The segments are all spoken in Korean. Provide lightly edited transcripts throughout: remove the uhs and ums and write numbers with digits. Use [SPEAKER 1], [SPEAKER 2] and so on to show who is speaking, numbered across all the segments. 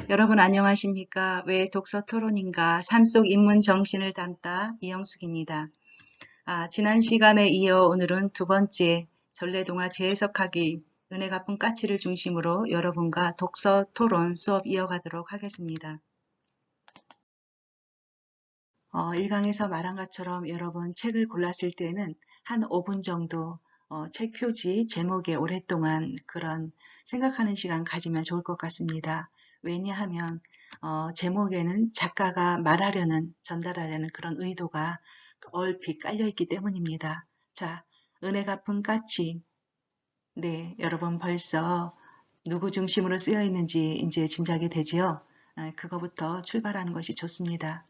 [SPEAKER 1] 여러분 안녕하십니까? 왜 독서 토론인가? 삶 속 인문 정신을 담다 이영숙입니다. 지난 시간에 이어 오늘은 두 번째 전래동화 재해석하기 은혜 갚은 까치를 중심으로 여러분과 독서 토론 수업 이어가도록 하겠습니다. 1강에서 말한 것처럼 여러분 책을 골랐을 때는 한 5분 정도 책 표지 제목에 오랫동안 그런 생각하는 시간 가지면 좋을 것 같습니다. 왜냐하면 제목에는 작가가 말하려는 전달하려는 그런 의도가 얼핏 깔려있기 때문입니다. 자, 은혜 갚은 까치. 네, 여러분 벌써 누구 중심으로 쓰여 있는지 이제 짐작이 되지요? 그거부터 출발하는 것이 좋습니다.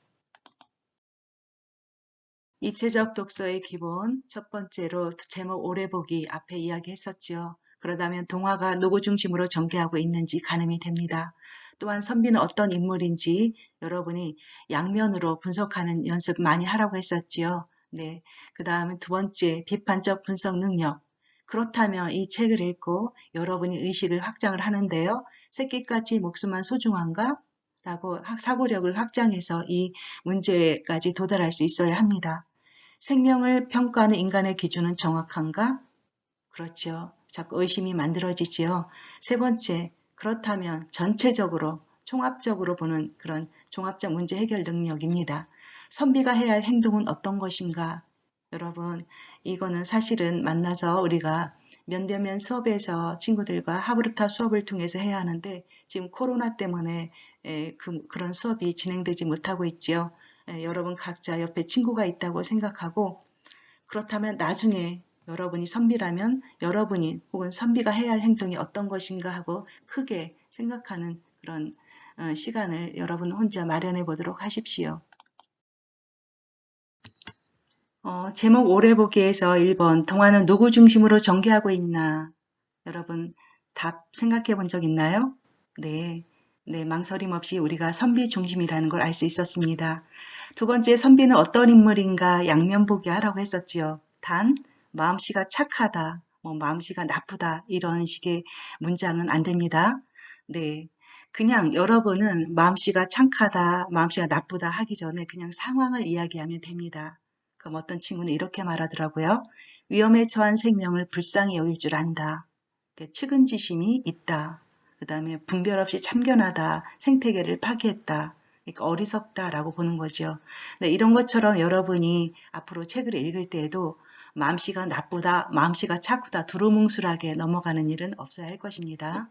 [SPEAKER 1] 입체적 독서의 기본 첫 번째로 제목 오래 보기 앞에 이야기했었죠. 그러다면 동화가 누구 중심으로 전개하고 있는지 가늠이 됩니다. 또한 선비는 어떤 인물인지 여러분이 양면으로 분석하는 연습 많이 하라고 했었지요. 네. 그 다음에 두 번째 비판적 분석 능력. 그렇다면 이 책을 읽고 여러분이 의식을 확장을 하는데요. 새끼까지 목숨만 소중한가? 라고 사고력을 확장해서 이 문제까지 도달할 수 있어야 합니다. 생명을 평가하는 인간의 기준은 정확한가? 그렇죠. 자꾸 의심이 만들어지지요. 세 번째, 그렇다면 전체적으로 총합적으로 보는 그런 종합적 문제 해결 능력입니다. 선비가 해야 할 행동은 어떤 것인가? 여러분, 이거는 사실은 만나서 우리가 면대면 수업에서 친구들과 하브르타 수업을 통해서 해야 하는데 지금 코로나 때문에 그런 수업이 진행되지 못하고 있지요. 여러분 각자 옆에 친구가 있다고 생각하고 그렇다면 나중에 여러분이 선비라면 여러분이 혹은 선비가 해야 할 행동이 어떤 것인가 하고 크게 생각하는 그런 시간을 여러분 혼자 마련해 보도록 하십시오. 제목 오래 보기에서 1번 동화는 누구 중심으로 전개하고 있나? 여러분 답 생각해 본 적 있나요? 네. 네, 망설임 없이 우리가 선비 중심이라는 걸 알 수 있었습니다. 두 번째, 선비는 어떤 인물인가 양면 보기 하라고 했었지요. 단, 마음씨가 착하다, 마음씨가 나쁘다, 이런 식의 문장은 안 됩니다. 네. 그냥 여러분은 마음씨가 착하다, 마음씨가 나쁘다 하기 전에 그냥 상황을 이야기하면 됩니다. 그럼 어떤 친구는 이렇게 말하더라고요. 위험에 처한 생명을 불쌍히 여길 줄 안다. 측은지심이 있다. 그 다음에 분별 없이 참견하다. 생태계를 파괴했다. 그러니까 어리석다라고 보는 거죠. 네, 이런 것처럼 여러분이 앞으로 책을 읽을 때에도 마음씨가 나쁘다, 마음씨가 착하다 두루뭉술하게 넘어가는 일은 없어야 할 것입니다.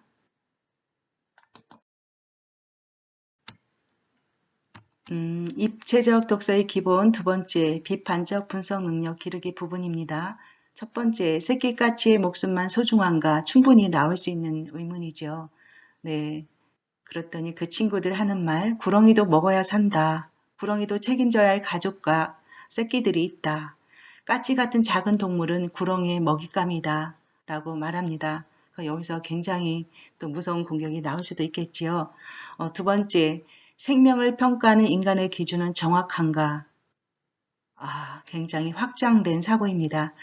[SPEAKER 1] 입체적 독서의 기본 두 번째, 비판적 분석 능력 기르기 부분입니다. 첫 번째, 새끼까치의 목숨만 소중한가 충분히 나올 수 있는 의문이죠. 네, 그랬더니 그 친구들 하는 말, 구렁이도 먹어야 산다. 구렁이도 책임져야 할 가족과 새끼들이 있다. 까치 같은 작은 동물은 구렁이의 먹잇감이다. 라고 말합니다. 여기서 굉장히 또 무서운 공격이 나올 수도 있겠지요. 두 번째, 생명을 평가하는 인간의 기준은 정확한가? 굉장히 확장된 사고입니다.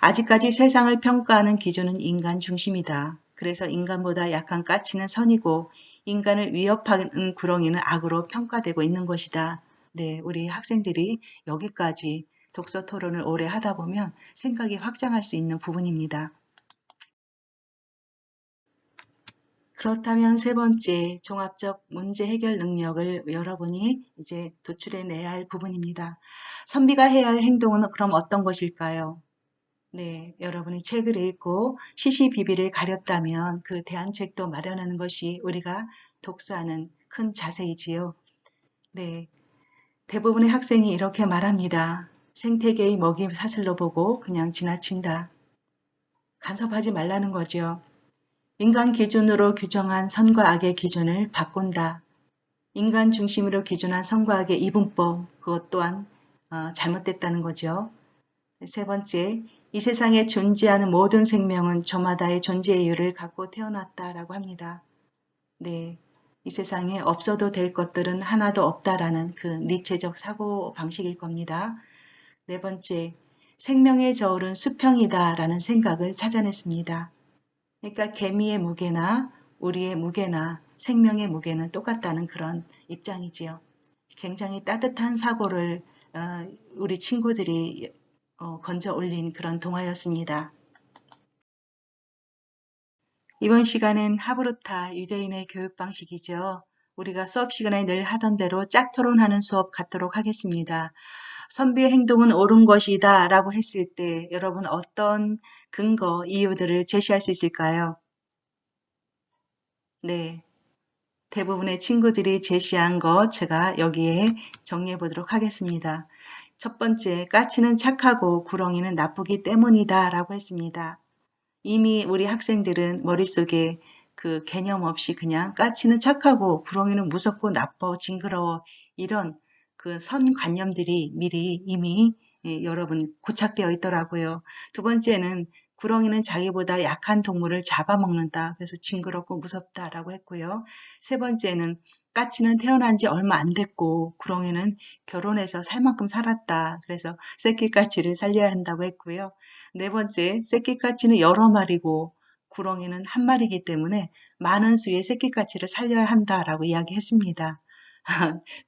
[SPEAKER 1] 아직까지 세상을 평가하는 기준은 인간 중심이다. 그래서 인간보다 약한 까치는 선이고 인간을 위협하는 구렁이는 악으로 평가되고 있는 것이다. 네, 우리 학생들이 여기까지 독서 토론을 오래 하다 보면 생각이 확장할 수 있는 부분입니다. 그렇다면 세 번째, 종합적 문제 해결 능력을 여러분이 이제 도출해내야 할 부분입니다. 선비가 해야 할 행동은 그럼 어떤 것일까요? 네, 여러분이 책을 읽고 시시비비를 가렸다면 그 대안책도 마련하는 것이 우리가 독서하는 큰 자세이지요. 네, 대부분의 학생이 이렇게 말합니다. 생태계의 먹이 사슬로 보고 그냥 지나친다. 간섭하지 말라는 거죠. 인간 기준으로 규정한 선과 악의 기준을 바꾼다. 인간 중심으로 기준한 선과 악의 이분법, 그것 또한 잘못됐다는 거죠. 세 번째, 이 세상에 존재하는 모든 생명은 저마다의 존재 이유를 갖고 태어났다라고 합니다. 네, 이 세상에 없어도 될 것들은 하나도 없다라는 그 니체적 사고 방식일 겁니다. 네 번째, 생명의 저울은 수평이다라는 생각을 찾아냈습니다. 그러니까 개미의 무게나 우리의 무게나 생명의 무게는 똑같다는 그런 입장이지요. 굉장히 따뜻한 사고를 우리 친구들이 건져 올린 그런 동화였습니다. 이번 시간은 하브루타 유대인의 교육 방식이죠. 우리가 수업 시간에 늘 하던 대로 짝토론하는 수업 갖도록 하겠습니다. 선비의 행동은 옳은 것이다 라고 했을 때 여러분 어떤 근거, 이유들을 제시할 수 있을까요? 네, 대부분의 친구들이 제시한 것 제가 여기에 정리해 보도록 하겠습니다. 첫 번째, 까치는 착하고 구렁이는 나쁘기 때문이다 라고 했습니다. 이미 우리 학생들은 머릿속에 그 개념 없이 그냥 까치는 착하고 구렁이는 무섭고 나빠 징그러워 이런 그 선관념들이 미리 이미 여러분 고착되어 있더라고요. 두 번째는 구렁이는 자기보다 약한 동물을 잡아먹는다. 그래서 징그럽고 무섭다라고 했고요. 세 번째는 까치는 태어난 지 얼마 안 됐고 구렁이는 결혼해서 살 만큼 살았다. 그래서 새끼까치를 살려야 한다고 했고요. 네 번째, 새끼까치는 여러 마리고 구렁이는 한 마리이기 때문에 많은 수의 새끼까치를 살려야 한다라고 이야기했습니다.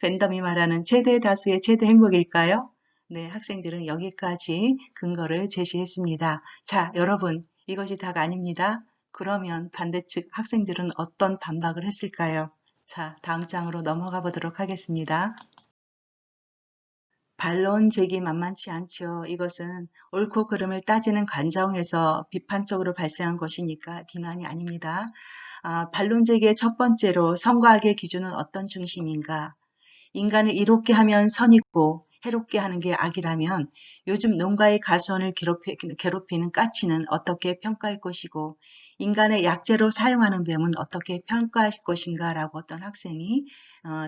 [SPEAKER 1] 벤덤이 말하는 최대 다수의 최대 행복일까요? 네, 학생들은 여기까지 근거를 제시했습니다. 자, 여러분, 이것이 다가 아닙니다. 그러면 반대측 학생들은 어떤 반박을 했을까요? 자, 다음 장으로 넘어가 보도록 하겠습니다. 반론 제기 만만치 않죠. 이것은 옳고 그름을 따지는 관정에서 비판적으로 발생한 것이니까 비난이 아닙니다. 반론 제기의 첫 번째로 선과 악의 기준은 어떤 중심인가? 인간을 이롭게 하면 선이고 해롭게 하는 게 악이라면 요즘 농가의 가수원을 괴롭히는 까치는 어떻게 평가할 것이고 인간의 약재로 사용하는 뱀은 어떻게 평가할 것인가 라고 어떤 학생이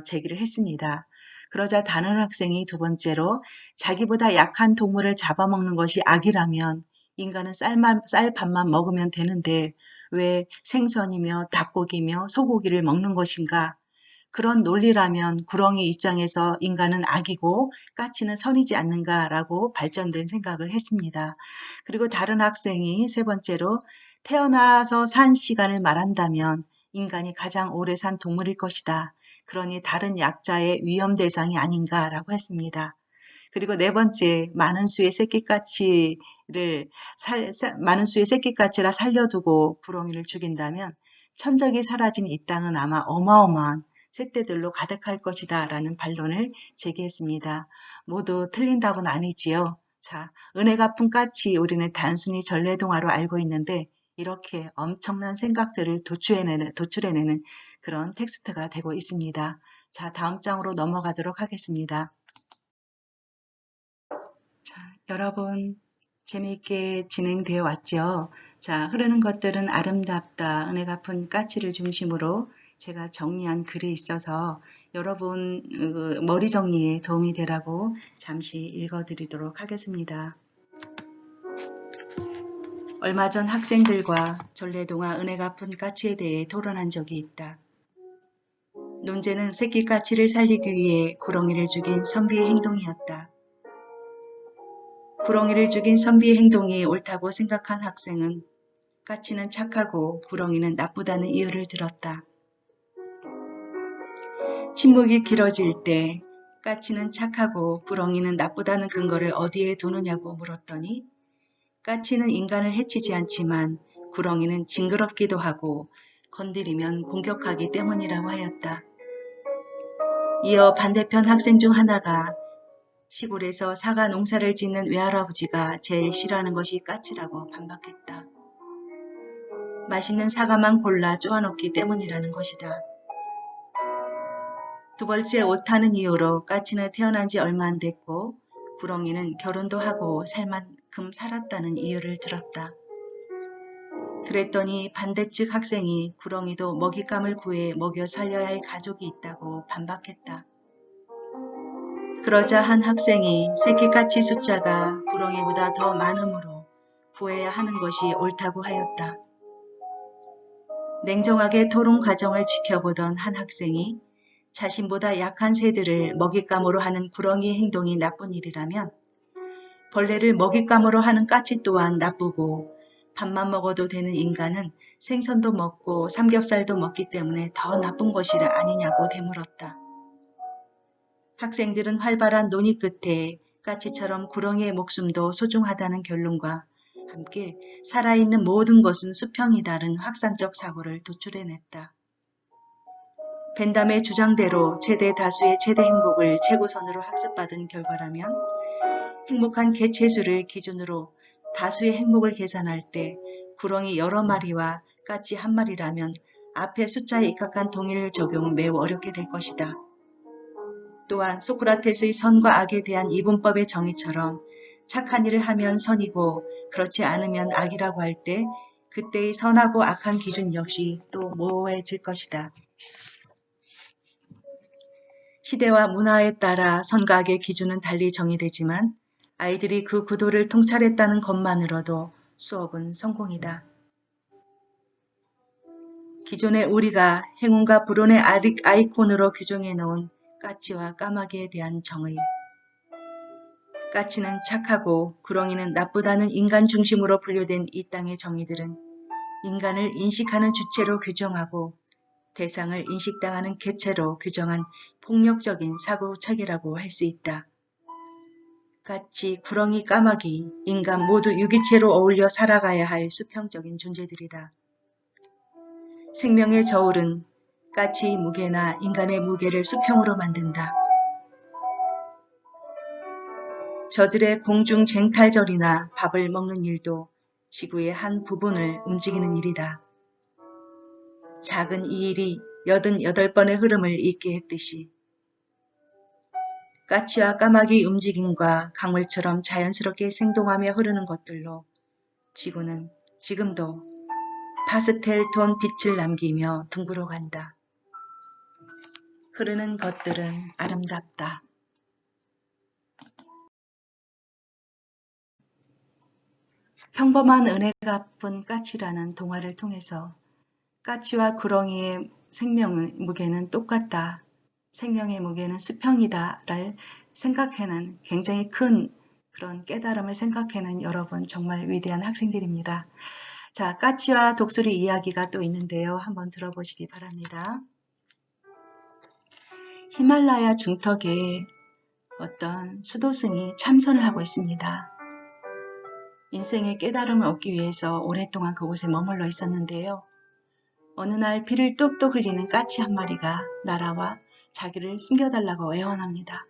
[SPEAKER 1] 제기를 했습니다. 그러자 다른 학생이 두 번째로 자기보다 약한 동물을 잡아먹는 것이 악이라면 인간은 쌀밥만 먹으면 되는데 왜 생선이며 닭고기며 소고기를 먹는 것인가? 그런 논리라면 구렁이 입장에서 인간은 악이고 까치는 선이지 않는가라고 발전된 생각을 했습니다. 그리고 다른 학생이 세 번째로 태어나서 산 시간을 말한다면 인간이 가장 오래 산 동물일 것이다. 그러니 다른 약자의 위험 대상이 아닌가라고 했습니다. 그리고 네 번째, 많은 수의 새끼까치라 살려두고 구렁이를 죽인다면 천적이 사라진 이 땅은 아마 어마어마한 쇳대들로 가득할 것이다 라는 반론을 제기했습니다. 모두 틀린다고는 아니지요. 자, 은혜 갚은 까치 우리는 단순히 전래동화로 알고 있는데 이렇게 엄청난 생각들을 도출해내는 그런 텍스트가 되고 있습니다. 자, 다음 장으로 넘어가도록 하겠습니다. 자, 여러분 재미있게 진행되어 왔죠? 자, 흐르는 것들은 아름답다, 은혜 갚은 까치를 중심으로 제가 정리한 글이 있어서 여러분 머리 정리에 도움이 되라고 잠시 읽어드리도록 하겠습니다. 얼마 전 학생들과 전래동화 은혜 갚은 까치에 대해 토론한 적이 있다. 논제는 새끼 까치를 살리기 위해 구렁이를 죽인 선비의 행동이었다. 구렁이를 죽인 선비의 행동이 옳다고 생각한 학생은 까치는 착하고 구렁이는 나쁘다는 이유를 들었다. 침묵이 길어질 때 까치는 착하고 구렁이는 나쁘다는 근거를 어디에 두느냐고 물었더니 까치는 인간을 해치지 않지만 구렁이는 징그럽기도 하고 건드리면 공격하기 때문이라고 하였다. 이어 반대편 학생 중 하나가 시골에서 사과 농사를 짓는 외할아버지가 제일 싫어하는 것이 까치라고 반박했다. 맛있는 사과만 골라 쪼아놓기 때문이라는 것이다. 두 번째, 옳다는 이유로 까치는 태어난 지 얼마 안 됐고 구렁이는 결혼도 하고 살 만큼 살았다는 이유를 들었다. 그랬더니 반대측 학생이 구렁이도 먹잇감을 구해 먹여 살려야 할 가족이 있다고 반박했다. 그러자 한 학생이 새끼까치 숫자가 구렁이보다 더 많으므로 구해야 하는 것이 옳다고 하였다. 냉정하게 토론 과정을 지켜보던 한 학생이 자신보다 약한 새들을 먹잇감으로 하는 구렁이의 행동이 나쁜 일이라면 벌레를 먹잇감으로 하는 까치 또한 나쁘고 밥만 먹어도 되는 인간은 생선도 먹고 삼겹살도 먹기 때문에 더 나쁜 것이라 아니냐고 되물었다. 학생들은 활발한 논의 끝에 까치처럼 구렁이의 목숨도 소중하다는 결론과 함께 살아있는 모든 것은 수평이다는 확산적 사고를 도출해냈다. 벤담의 주장대로 최대 다수의 최대 행복을 최고선으로 학습받은 결과라면 행복한 개체수를 기준으로 다수의 행복을 계산할 때 구렁이 여러 마리와 까치 한 마리라면 앞의 숫자에 입각한 동일 적용은 매우 어렵게 될 것이다. 또한 소크라테스의 선과 악에 대한 이분법의 정의처럼 착한 일을 하면 선이고 그렇지 않으면 악이라고 할 때 그때의 선하고 악한 기준 역시 또 모호해질 것이다. 시대와 문화에 따라 선과 악의 기준은 달리 정의되지만 아이들이 그 구도를 통찰했다는 것만으로도 수업은 성공이다. 기존에 우리가 행운과 불운의 아이콘으로 규정해 놓은 까치와 까마귀에 대한 정의. 까치는 착하고 구렁이는 나쁘다는 인간 중심으로 분류된 이 땅의 정의들은 인간을 인식하는 주체로 규정하고 대상을 인식당하는 개체로 규정한 폭력적인 사고 체계라고 할 수 있다. 까치, 구렁이, 까마귀, 인간 모두 유기체로 어울려 살아가야 할 수평적인 존재들이다. 생명의 저울은 까치의 무게나 인간의 무게를 수평으로 만든다. 저들의 공중 쟁탈절이나 밥을 먹는 일도 지구의 한 부분을 움직이는 일이다. 작은 이 일이 88번의 흐름을 잇게 했듯이 까치와 까마귀 움직임과 강물처럼 자연스럽게 생동하며 흐르는 것들로 지구는 지금도 파스텔 톤 빛을 남기며 둥그러 간다. 흐르는 것들은 아름답다. 평범한 은혜 갚은 까치라는 동화를 통해서 까치와 구렁이의 생명의 무게는 똑같다. 생명의 무게는 수평이다를 생각해낸 굉장히 큰 그런 깨달음을 생각해낸 여러분 정말 위대한 학생들입니다. 자, 까치와 독수리 이야기가 또 있는데요. 한번 들어보시기 바랍니다. 히말라야 중턱에 어떤 수도승이 참선을 하고 있습니다. 인생의 깨달음을 얻기 위해서 오랫동안 그곳에 머물러 있었는데요. 어느 날 피를 뚝뚝 흘리는 까치 한 마리가 날아와 자기를 숨겨달라고 애원합니다.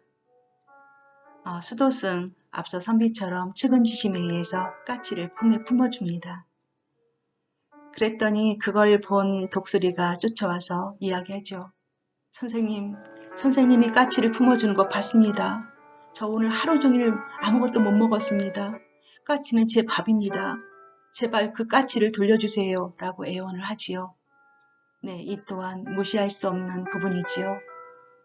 [SPEAKER 1] 수도승 앞서 선비처럼 측은지심에 의해서 까치를 품에 품어줍니다. 그랬더니 그걸 본 독수리가 쫓아와서 이야기하죠. 선생님이 까치를 품어주는 거 봤습니다. 저 오늘 하루 종일 아무것도 못 먹었습니다. 까치는 제 밥입니다. 제발 그 까치를 돌려주세요. 라고 애원을 하지요. 네, 이 또한 무시할 수 없는 부분이지요.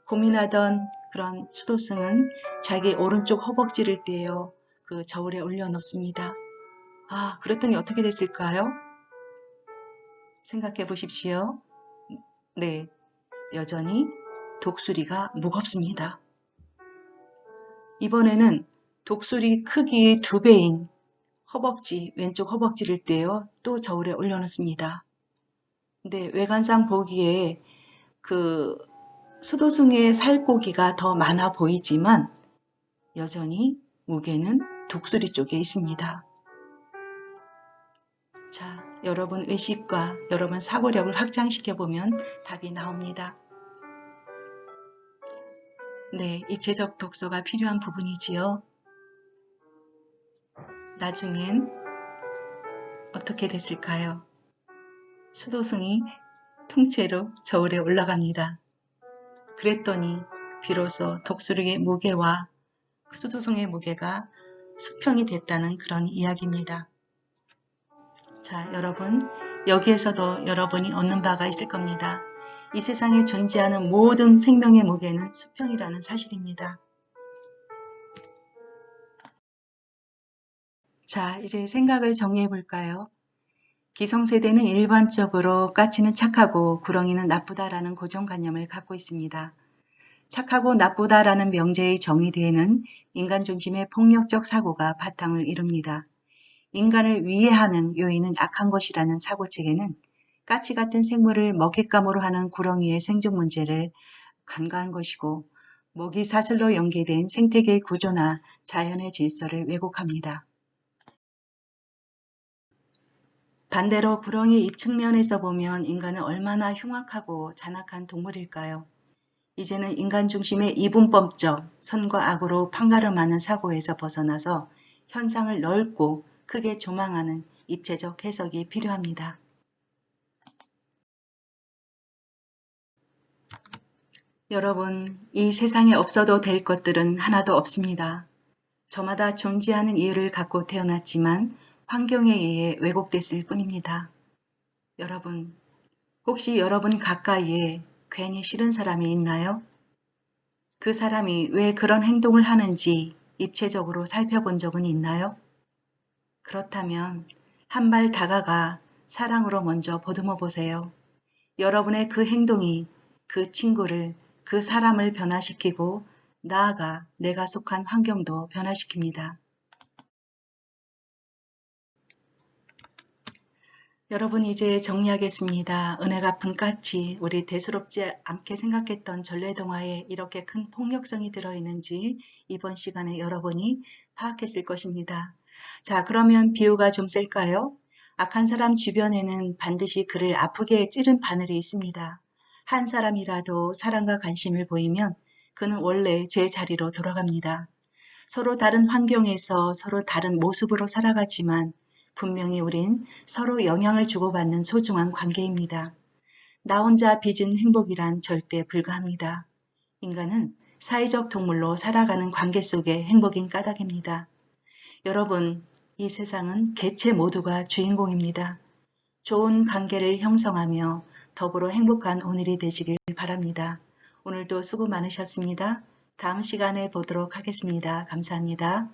[SPEAKER 1] 고민하던 그런 수도승은 자기 오른쪽 허벅지를 떼어 그 저울에 올려놓습니다. 그랬더니 어떻게 됐을까요? 생각해 보십시오. 네, 여전히 독수리가 무겁습니다. 이번에는 독수리 크기의 2배인 왼쪽 허벅지를 떼어 또 저울에 올려놓습니다. 근데 외관상 보기에 그 수도승의 살코기가 더 많아 보이지만 여전히 무게는 독수리 쪽에 있습니다. 자, 여러분 의식과 여러분 사고력을 확장시켜보면 답이 나옵니다. 네, 입체적 독서가 필요한 부분이지요. 나중엔 어떻게 됐을까요? 수도승이 통째로 저울에 올라갑니다. 그랬더니 비로소 독수리의 무게와 수도승의 무게가 수평이 됐다는 그런 이야기입니다. 자, 여러분, 여기에서도 여러분이 얻는 바가 있을 겁니다. 이 세상에 존재하는 모든 생명의 무게는 수평이라는 사실입니다. 자, 이제 생각을 정리해 볼까요? 기성세대는 일반적으로 까치는 착하고 구렁이는 나쁘다라는 고정관념을 갖고 있습니다. 착하고 나쁘다라는 명제의 정의 뒤에는 인간 중심의 폭력적 사고가 바탕을 이룹니다. 인간을 위해하는 요인은 악한 것이라는 사고체계는 까치 같은 생물을 먹잇감으로 하는 구렁이의 생존 문제를 간과한 것이고 먹이 사슬로 연계된 생태계 구조나 자연의 질서를 왜곡합니다. 반대로 구렁이 입 측면에서 보면 인간은 얼마나 흉악하고 잔악한 동물일까요? 이제는 인간 중심의 이분법적 선과 악으로 판가름하는 사고에서 벗어나서 현상을 넓고 크게 조망하는 입체적 해석이 필요합니다. 여러분, 이 세상에 없어도 될 것들은 하나도 없습니다. 저마다 존재하는 이유를 갖고 태어났지만 환경에 의해 왜곡됐을 뿐입니다. 여러분, 혹시 여러분 가까이에 괜히 싫은 사람이 있나요? 그 사람이 왜 그런 행동을 하는지 입체적으로 살펴본 적은 있나요? 그렇다면 한 발 다가가 사랑으로 먼저 보듬어 보세요. 여러분의 그 행동이 그 친구를, 그 사람을 변화시키고 나아가 내가 속한 환경도 변화시킵니다. 여러분 이제 정리하겠습니다. 은혜 갚은 까치, 우리 대수롭지 않게 생각했던 전래동화에 이렇게 큰 폭력성이 들어있는지 이번 시간에 여러분이 파악했을 것입니다. 자, 그러면 비유가 좀 셀까요? 악한 사람 주변에는 반드시 그를 아프게 찌른 바늘이 있습니다. 한 사람이라도 사랑과 관심을 보이면 그는 원래 제 자리로 돌아갑니다. 서로 다른 환경에서 서로 다른 모습으로 살아가지만 분명히 우린 서로 영향을 주고받는 소중한 관계입니다. 나 혼자 빚은 행복이란 절대 불가합니다. 인간은 사회적 동물로 살아가는 관계 속의 행복인 까닭입니다. 여러분, 이 세상은 개체 모두가 주인공입니다. 좋은 관계를 형성하며 더불어 행복한 오늘이 되시길 바랍니다. 오늘도 수고 많으셨습니다. 다음 시간에 보도록 하겠습니다. 감사합니다.